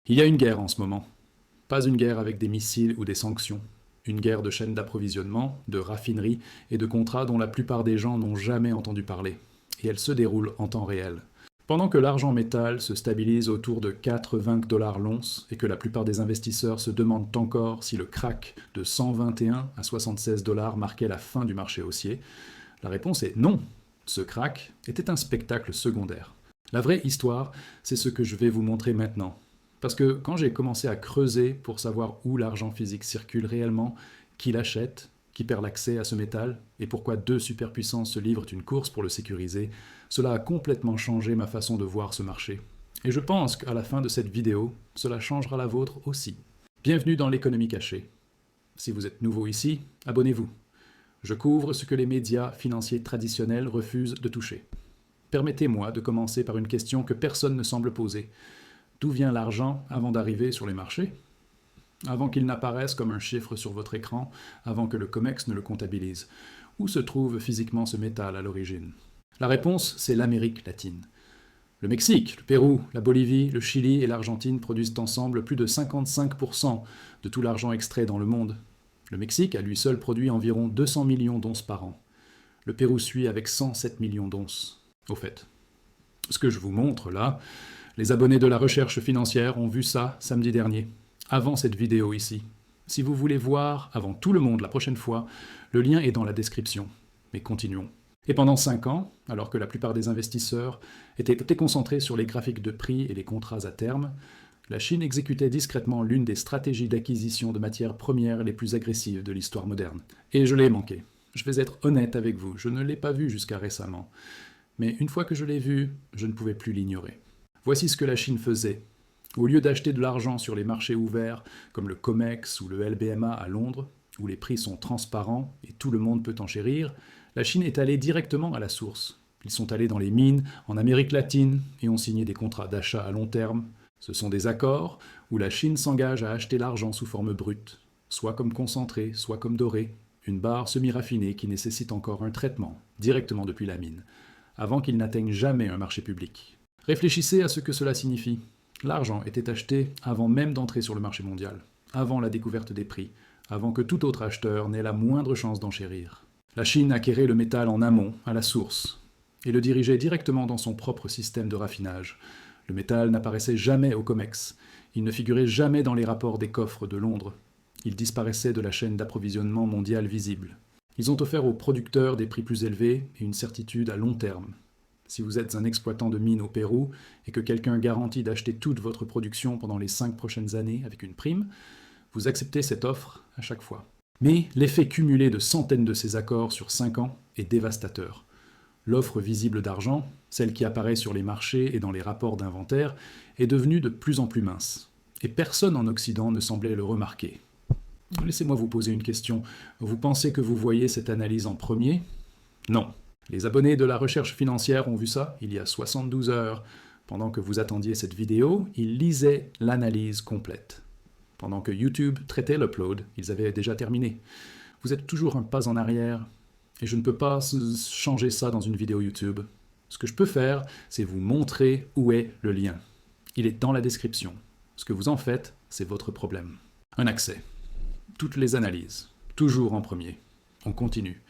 Il y a une guerre en ce moment. Pas une guerre avec des missiles ou des sanctions. Une guerre de chaînes d'approvisionnement, de raffineries et de contrats dont la plupart des gens n'ont jamais entendu parler. Et elle se déroule en temps réel. Pendant que l'argent métal se stabilise autour de 4,20 $ l'once et que la plupart des investisseurs se demandent encore si le crack de 121 à 76 $ marquait la fin du marché haussier, la réponse est non. Ce crack était un spectacle secondaire. La vraie histoire, c'est ce que je vais vous montrer maintenant. Parce que quand j'ai commencé à creuser pour savoir où l'argent physique circule réellement, qui l'achète, qui perd l'accès à ce métal, et pourquoi deux superpuissances se livrent une course pour le sécuriser, cela a complètement changé ma façon de voir ce marché. Et je pense qu'à la fin de cette vidéo, cela changera la vôtre aussi. Bienvenue dans l'économie cachée. Si vous êtes nouveau ici, abonnez-vous. Je couvre ce que les médias financiers traditionnels refusent de toucher. Permettez-moi de commencer par une question que personne ne semble poser. D'où vient l'argent avant d'arriver sur les marchés? Avant qu'il n'apparaisse comme un chiffre sur votre écran, avant que le COMEX ne le comptabilise. Où se trouve physiquement ce métal à l'origine? La réponse, c'est l'Amérique latine. Le Mexique, le Pérou, la Bolivie, le Chili et l'Argentine produisent ensemble plus de 55% de tout l'argent extrait dans le monde. Le Mexique, à lui seul, produit environ 200 millions d'onces par an. Le Pérou suit avec 107 millions d'onces. Au fait, ce que je vous montre là, les abonnés de la recherche financière ont vu ça samedi dernier, avant cette vidéo ici. Si vous voulez voir avant tout le monde la prochaine fois, le lien est dans la description. Mais continuons. Et pendant 5 ans, alors que la plupart des investisseurs étaient concentrés sur les graphiques de prix et les contrats à terme, la Chine exécutait discrètement l'une des stratégies d'acquisition de matières premières les plus agressives de l'histoire moderne. Et je l'ai manqué. Je vais être honnête avec vous, je ne l'ai pas vu jusqu'à récemment. Mais une fois que je l'ai vu, je ne pouvais plus l'ignorer. Voici ce que la Chine faisait. Au lieu d'acheter de l'argent sur les marchés ouverts, comme le COMEX ou le LBMA à Londres, où les prix sont transparents et tout le monde peut enchérir, la Chine est allée directement à la source. Ils sont allés dans les mines, en Amérique latine, et ont signé des contrats d'achat à long terme. Ce sont des accords où la Chine s'engage à acheter l'argent sous forme brute, soit comme concentré, soit comme doré, une barre semi-raffinée qui nécessite encore un traitement, directement depuis la mine, avant qu'il n'atteigne jamais un marché public. Réfléchissez à ce que cela signifie. L'argent était acheté avant même d'entrer sur le marché mondial, avant la découverte des prix, avant que tout autre acheteur n'ait la moindre chance d'enchérir. La Chine acquérait le métal en amont, à la source, et le dirigeait directement dans son propre système de raffinage. Le métal n'apparaissait jamais au COMEX, il ne figurait jamais dans les rapports des coffres de Londres. Il disparaissait de la chaîne d'approvisionnement mondiale visible. Ils ont offert aux producteurs des prix plus élevés et une certitude à long terme. Si vous êtes un exploitant de mine au Pérou et que quelqu'un garantit d'acheter toute votre production pendant les 5 prochaines années avec une prime, vous acceptez cette offre à chaque fois. Mais l'effet cumulé de centaines de ces accords sur 5 ans est dévastateur. L'offre visible d'argent, celle qui apparaît sur les marchés et dans les rapports d'inventaire, est devenue de plus en plus mince. Et personne en Occident ne semblait le remarquer. Laissez-moi vous poser une question. Vous pensez que vous voyez cette analyse en premier? Non. Les abonnés de la recherche financière ont vu ça il y a 72 heures. Pendant que vous attendiez cette vidéo, ils lisaient l'analyse complète. Pendant que YouTube traitait l'upload, ils avaient déjà terminé. Vous êtes toujours un pas en arrière, et je ne peux pas changer ça dans une vidéo YouTube. Ce que je peux faire, c'est vous montrer où est le lien. Il est dans la description. Ce que vous en faites, c'est votre problème. Un accès. Toutes les analyses. Toujours en premier. On continue.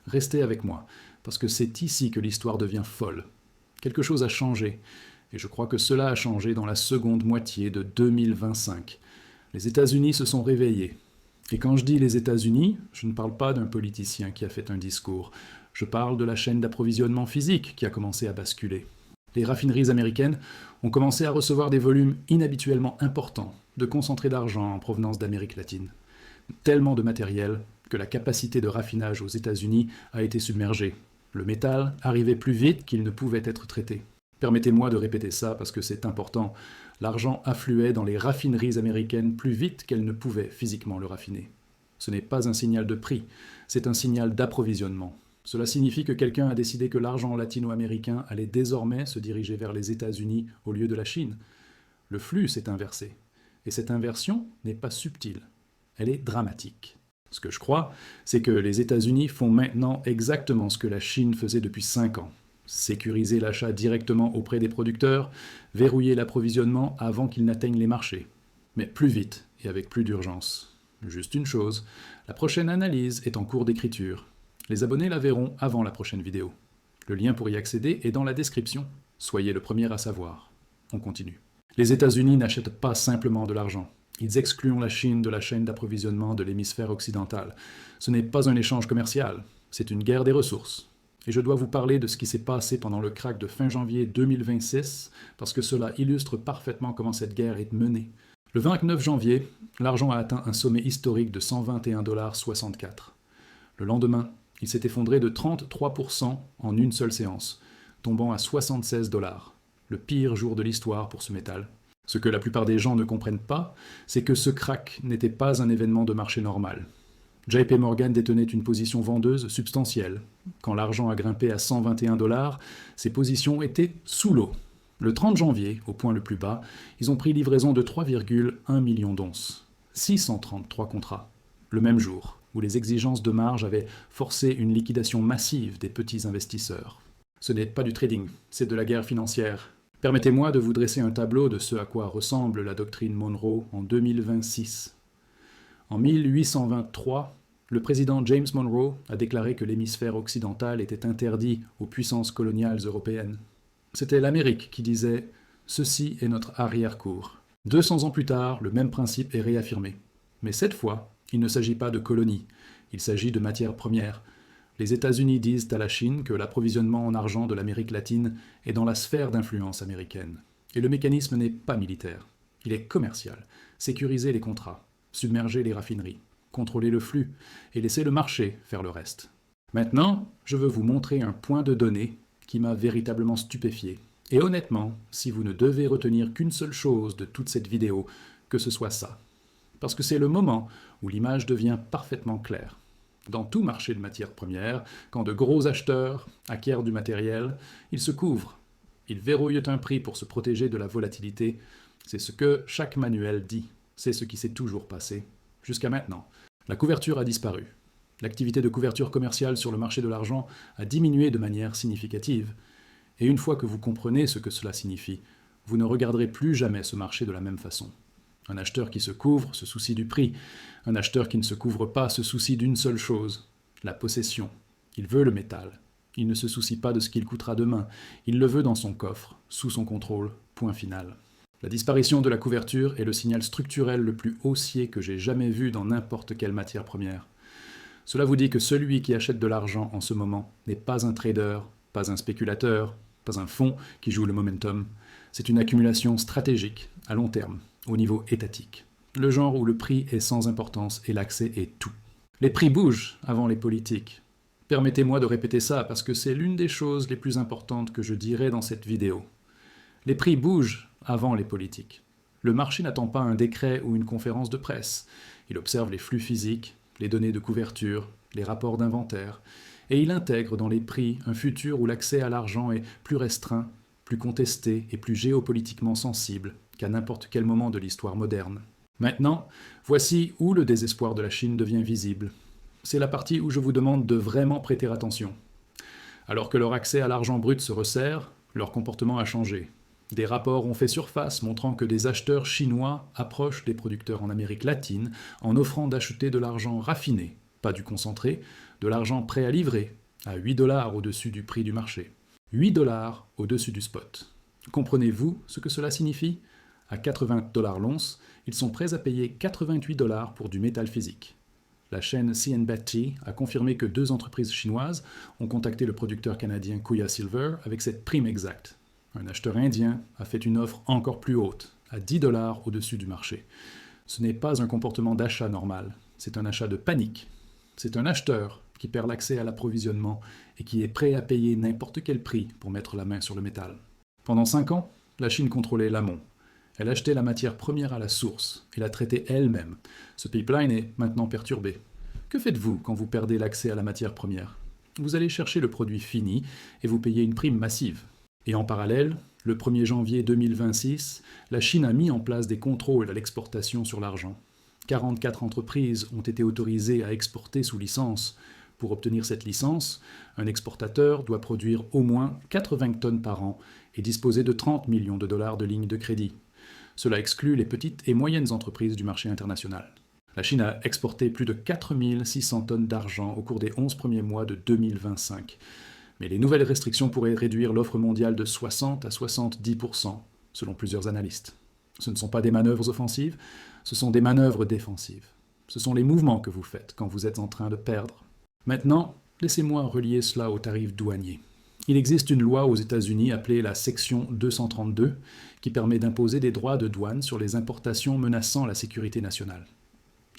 Restez avec moi, parce que c'est ici que l'histoire devient folle. Quelque chose a changé, et je crois que cela a changé dans la seconde moitié de 2025. Les États-Unis se sont réveillés. Et quand je dis les États-Unis, je ne parle pas d'un politicien qui a fait un discours. Je parle de la chaîne d'approvisionnement physique qui a commencé à basculer. Les raffineries américaines ont commencé à recevoir des volumes inhabituellement importants de concentrés d'argent en provenance d'Amérique latine. Tellement de matériel que la capacité de raffinage aux États-Unis a été submergée. Le métal arrivait plus vite qu'il ne pouvait être traité. Permettez-moi de répéter ça parce que c'est important. L'argent affluait dans les raffineries américaines plus vite qu'elles ne pouvaient physiquement le raffiner. Ce n'est pas un signal de prix, c'est un signal d'approvisionnement. Cela signifie que quelqu'un a décidé que l'argent latino-américain allait désormais se diriger vers les États-Unis au lieu de la Chine. Le flux s'est inversé. Et cette inversion n'est pas subtile. Elle est dramatique. Ce que je crois, c'est que les États-Unis font maintenant exactement ce que la Chine faisait depuis 5 ans. Sécuriser l'achat directement auprès des producteurs, verrouiller l'approvisionnement avant qu'il n'atteigne les marchés. Mais plus vite et avec plus d'urgence. Juste une chose, la prochaine analyse est en cours d'écriture. Les abonnés la verront avant la prochaine vidéo. Le lien pour y accéder est dans la description. Soyez le premier à savoir. On continue. Les États-Unis n'achètent pas simplement de l'argent. Ils excluent la Chine de la chaîne d'approvisionnement de l'hémisphère occidental. Ce n'est pas un échange commercial, c'est une guerre des ressources. Et je dois vous parler de ce qui s'est passé pendant le krach de fin janvier 2026, parce que cela illustre parfaitement comment cette guerre est menée. Le 29 janvier, l'argent a atteint un sommet historique de 121,64 $. Le lendemain, il s'est effondré de 33% en une seule séance, tombant à 76 $, le pire jour de l'histoire pour ce métal. Ce que la plupart des gens ne comprennent pas, c'est que ce krach n'était pas un événement de marché normal. JP Morgan détenait une position vendeuse substantielle. Quand l'argent a grimpé à 121 $, ses positions étaient sous l'eau. Le 30 janvier, au point le plus bas, ils ont pris livraison de 3,1 millions d'onces. 633 contrats. Le même jour, où les exigences de marge avaient forcé une liquidation massive des petits investisseurs. Ce n'est pas du trading, c'est de la guerre financière. Permettez-moi de vous dresser un tableau de ce à quoi ressemble la doctrine Monroe en 2026. En 1823, le président James Monroe a déclaré que l'hémisphère occidental était interdit aux puissances coloniales européennes. C'était l'Amérique qui disait « Ceci est notre arrière-cour ». 200 ans plus tard, le même principe est réaffirmé. Mais cette fois, il ne s'agit pas de colonies, il s'agit de matières premières. Les États-Unis disent à la Chine que l'approvisionnement en argent de l'Amérique latine est dans la sphère d'influence américaine. Et le mécanisme n'est pas militaire, il est commercial. Sécuriser les contrats, submerger les raffineries, contrôler le flux et laisser le marché faire le reste. Maintenant, je veux vous montrer un point de données qui m'a véritablement stupéfié. Et honnêtement, si vous ne devez retenir qu'une seule chose de toute cette vidéo, que ce soit ça. Parce que c'est le moment où l'image devient parfaitement claire. Dans tout marché de matières premières, quand de gros acheteurs acquièrent du matériel, ils se couvrent. Ils verrouillent un prix pour se protéger de la volatilité. C'est ce que chaque manuel dit. C'est ce qui s'est toujours passé. Jusqu'à maintenant. La couverture a disparu. L'activité de couverture commerciale sur le marché de l'argent a diminué de manière significative. Et une fois que vous comprenez ce que cela signifie, vous ne regarderez plus jamais ce marché de la même façon. Un acheteur qui se couvre se soucie du prix. Un acheteur qui ne se couvre pas se soucie d'une seule chose, la possession. Il veut le métal. Il ne se soucie pas de ce qu'il coûtera demain. Il le veut dans son coffre, sous son contrôle, point final. La disparition de la couverture est le signal structurel le plus haussier que j'ai jamais vu dans n'importe quelle matière première. Cela vous dit que celui qui achète de l'argent en ce moment n'est pas un trader, pas un spéculateur, pas un fonds qui joue le momentum. C'est une accumulation stratégique, à long terme, au niveau étatique. Le genre où le prix est sans importance et l'accès est tout. Les prix bougent avant les politiques. Permettez-moi de répéter ça parce que c'est l'une des choses les plus importantes que je dirai dans cette vidéo. Les prix bougent avant les politiques. Le marché n'attend pas un décret ou une conférence de presse. Il observe les flux physiques, les données de couverture, les rapports d'inventaire, et il intègre dans les prix un futur où l'accès à l'argent est plus restreint, plus contesté et plus géopolitiquement sensible qu'à n'importe quel moment de l'histoire moderne. Maintenant, voici où le désespoir de la Chine devient visible. C'est la partie où je vous demande de vraiment prêter attention. Alors que leur accès à l'argent brut se resserre, leur comportement a changé. Des rapports ont fait surface montrant que des acheteurs chinois approchent des producteurs en Amérique latine en offrant d'acheter de l'argent raffiné, pas du concentré, de l'argent prêt à livrer, à 8 $ au-dessus du prix du marché. 8 $ au-dessus du spot. Comprenez-vous ce que cela signifie ? À 80 $ l'once, ils sont prêts à payer 88 $ pour du métal physique. La chaîne CNBT a confirmé que 2 entreprises chinoises ont contacté le producteur canadien Kuya Silver avec cette prime exacte. Un acheteur indien a fait une offre encore plus haute, à 10 $ au-dessus du marché. Ce n'est pas un comportement d'achat normal, c'est un achat de panique. C'est un acheteur qui perd l'accès à l'approvisionnement et qui est prêt à payer n'importe quel prix pour mettre la main sur le métal. Pendant 5 ans, la Chine contrôlait l'amont. Elle achetait la matière première à la source et la traitait elle-même. Ce pipeline est maintenant perturbé. Que faites-vous quand vous perdez l'accès à la matière première ? Vous allez chercher le produit fini et vous payez une prime massive. Et en parallèle, le 1er janvier 2026, la Chine a mis en place des contrôles à l'exportation sur l'argent. 44 entreprises ont été autorisées à exporter sous licence. Pour obtenir cette licence, un exportateur doit produire au moins 80 tonnes par an et disposer de 30 millions de dollars de lignes de crédit. Cela exclut les petites et moyennes entreprises du marché international. La Chine a exporté plus de 4600 tonnes d'argent au cours des 11 premiers mois de 2025. Mais les nouvelles restrictions pourraient réduire l'offre mondiale de 60 à 70%, selon plusieurs analystes. Ce ne sont pas des manœuvres offensives, ce sont des manœuvres défensives. Ce sont les mouvements que vous faites quand vous êtes en train de perdre. Maintenant, laissez-moi relier cela aux tarifs douaniers. Il existe une loi aux États-Unis appelée la section 232 qui permet d'imposer des droits de douane sur les importations menaçant la sécurité nationale.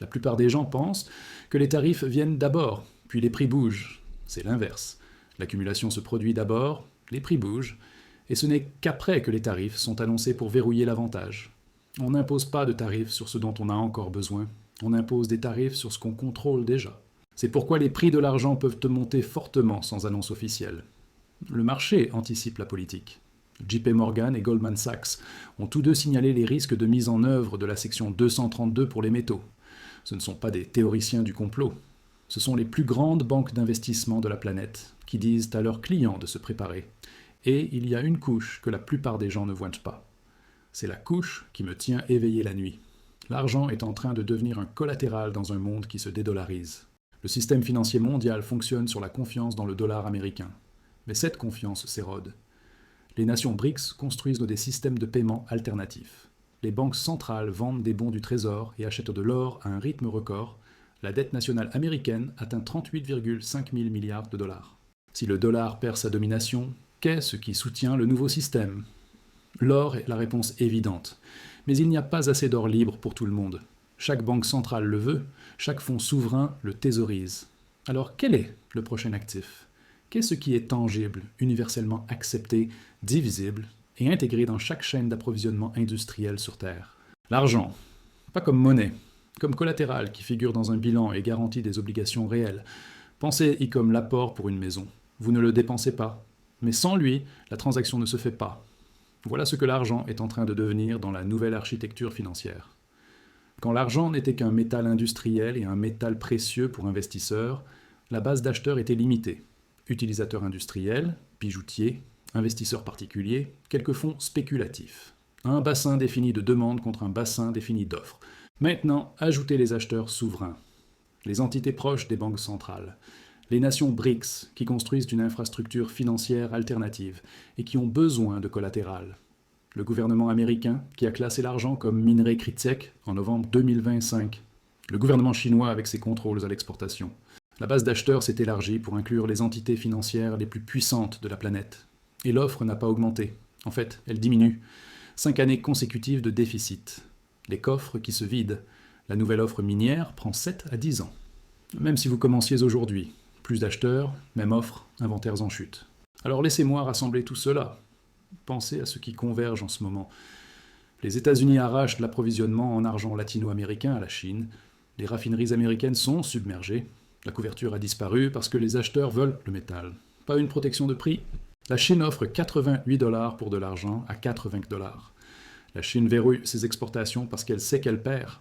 La plupart des gens pensent que les tarifs viennent d'abord, puis les prix bougent. C'est l'inverse. L'accumulation se produit d'abord, les prix bougent, et ce n'est qu'après que les tarifs sont annoncés pour verrouiller l'avantage. On n'impose pas de tarifs sur ce dont on a encore besoin, on impose des tarifs sur ce qu'on contrôle déjà. C'est pourquoi les prix de l'argent peuvent monter fortement sans annonce officielle. Le marché anticipe la politique. JP Morgan et Goldman Sachs ont tous deux signalé les risques de mise en œuvre de la section 232 pour les métaux. Ce ne sont pas des théoriciens du complot. Ce sont les plus grandes banques d'investissement de la planète qui disent à leurs clients de se préparer. Et il y a une couche que la plupart des gens ne voient pas. C'est la couche qui me tient éveillé la nuit. L'argent est en train de devenir un collatéral dans un monde qui se dédollarise. Le système financier mondial fonctionne sur la confiance dans le dollar américain. Mais cette confiance s'érode. Les nations BRICS construisent des systèmes de paiement alternatifs. Les banques centrales vendent des bons du trésor et achètent de l'or à un rythme record. La dette nationale américaine atteint 38,5 000 milliards de dollars. Si le dollar perd sa domination, qu'est-ce qui soutient le nouveau système ? L'or est la réponse évidente. Mais il n'y a pas assez d'or libre pour tout le monde. Chaque banque centrale le veut, chaque fonds souverain le thésaurise. Alors quel est le prochain actif ? Qu'est-ce qui est tangible, universellement accepté, divisible et intégré dans chaque chaîne d'approvisionnement industriel sur Terre ? L'argent, pas comme monnaie, comme collatéral qui figure dans un bilan et garantit des obligations réelles. Pensez-y comme l'apport pour une maison. Vous ne le dépensez pas, mais sans lui, la transaction ne se fait pas. Voilà ce que l'argent est en train de devenir dans la nouvelle architecture financière. Quand l'argent n'était qu'un métal industriel et un métal précieux pour investisseurs, la base d'acheteurs était limitée. Utilisateurs industriels, bijoutiers, investisseurs particuliers, quelques fonds spéculatifs. Un bassin défini de demande contre un bassin défini d'offres. Maintenant, ajoutez les acheteurs souverains, les entités proches des banques centrales, les nations BRICS qui construisent une infrastructure financière alternative et qui ont besoin de collatéral. Le gouvernement américain qui a classé l'argent comme minerai critique en novembre 2025. Le gouvernement chinois avec ses contrôles à l'exportation. La base d'acheteurs s'est élargie pour inclure les entités financières les plus puissantes de la planète. Et l'offre n'a pas augmenté. En fait, elle diminue. 5 années consécutives de déficit. Les coffres qui se vident. La nouvelle offre minière prend 7 à 10 ans. Même si vous commenciez aujourd'hui, plus d'acheteurs, même offre, inventaires en chute. Alors laissez-moi rassembler tout cela. Pensez à ce qui converge en ce moment. Les États-Unis arrachent de l'approvisionnement en argent latino-américain à la Chine. Les raffineries américaines sont submergées. La couverture a disparu parce que les acheteurs veulent le métal. Pas une protection de prix. La Chine offre 88 $ pour de l'argent à 80 $. La Chine verrouille ses exportations parce qu'elle sait qu'elle perd.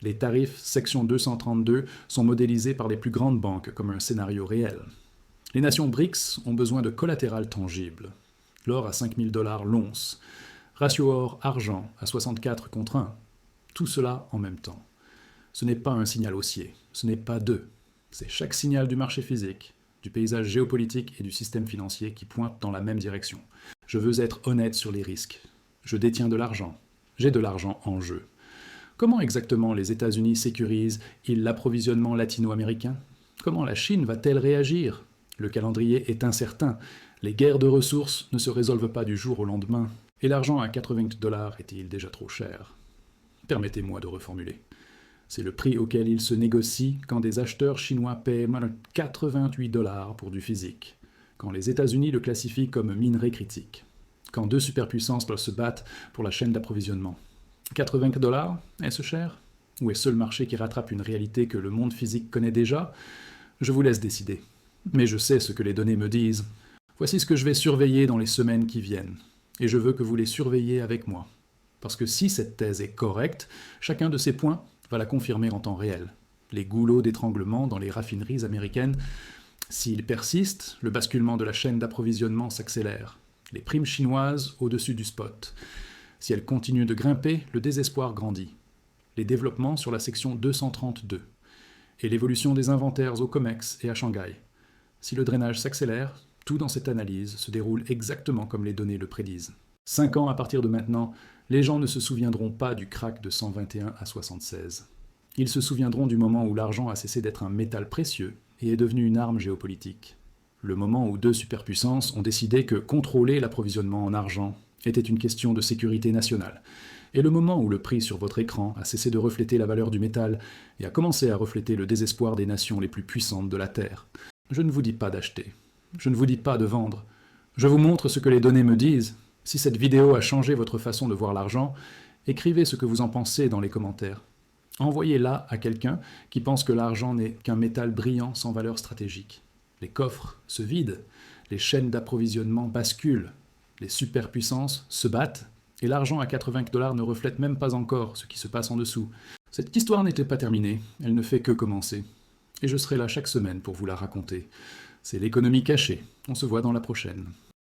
Les tarifs section 232 sont modélisés par les plus grandes banques comme un scénario réel. Les nations BRICS ont besoin de collatéral tangible. L'or à 5 000 $ l'once. Ratio or-argent à 64 contre 1. Tout cela en même temps. Ce n'est pas un signal haussier. Ce n'est pas deux. C'est chaque signal du marché physique, du paysage géopolitique et du système financier qui pointe dans la même direction. Je veux être honnête sur les risques. Je détiens de l'argent. J'ai de l'argent en jeu. Comment exactement les États-Unis sécurisent-ils l'approvisionnement latino-américain ? Comment la Chine va-t-elle réagir ? Le calendrier est incertain. Les guerres de ressources ne se résolvent pas du jour au lendemain. Et l'argent à 80 $ est-il déjà trop cher ? Permettez-moi de reformuler. C'est le prix auquel il se négocie quand des acheteurs chinois paient 88 $ pour du physique, quand les États-Unis le classifient comme minerai critique, quand deux superpuissances doivent se battre pour la chaîne d'approvisionnement. 80 $, est-ce cher ? Ou est-ce le marché qui rattrape une réalité que le monde physique connaît déjà ? Je vous laisse décider. Mais je sais ce que les données me disent. Voici ce que je vais surveiller dans les semaines qui viennent. Et je veux que vous les surveilliez avec moi. Parce que si cette thèse est correcte, chacun de ces points va la confirmer en temps réel. Les goulots d'étranglement dans les raffineries américaines S'il persiste, le basculement de la chaîne d'approvisionnement s'accélère. Les primes chinoises au-dessus du spot. Si elles continuent de grimper, le désespoir grandit. Les développements sur la section 232. Et l'évolution des inventaires au COMEX et à Shanghai. Si le drainage s'accélère, tout dans cette analyse se déroule exactement comme les données le prédisent. 5 ans à partir de maintenant, les gens ne se souviendront pas du crack de 121 à 76. Ils se souviendront du moment où l'argent a cessé d'être un métal précieux et est devenu une arme géopolitique. Le moment où deux superpuissances ont décidé que contrôler l'approvisionnement en argent était une question de sécurité nationale. Et le moment où le prix sur votre écran a cessé de refléter la valeur du métal et a commencé à refléter le désespoir des nations les plus puissantes de la Terre. Je ne vous dis pas d'acheter. Je ne vous dis pas de vendre. Je vous montre ce que les données me disent. Si cette vidéo a changé votre façon de voir l'argent, écrivez ce que vous en pensez dans les commentaires. Envoyez-la à quelqu'un qui pense que l'argent n'est qu'un métal brillant sans valeur stratégique. Les coffres se vident, les chaînes d'approvisionnement basculent, les superpuissances se battent, et l'argent à 80 $ ne reflète même pas encore ce qui se passe en dessous. Cette histoire n'était pas terminée, elle ne fait que commencer. Et je serai là chaque semaine pour vous la raconter. C'est l'économie cachée, on se voit dans la prochaine.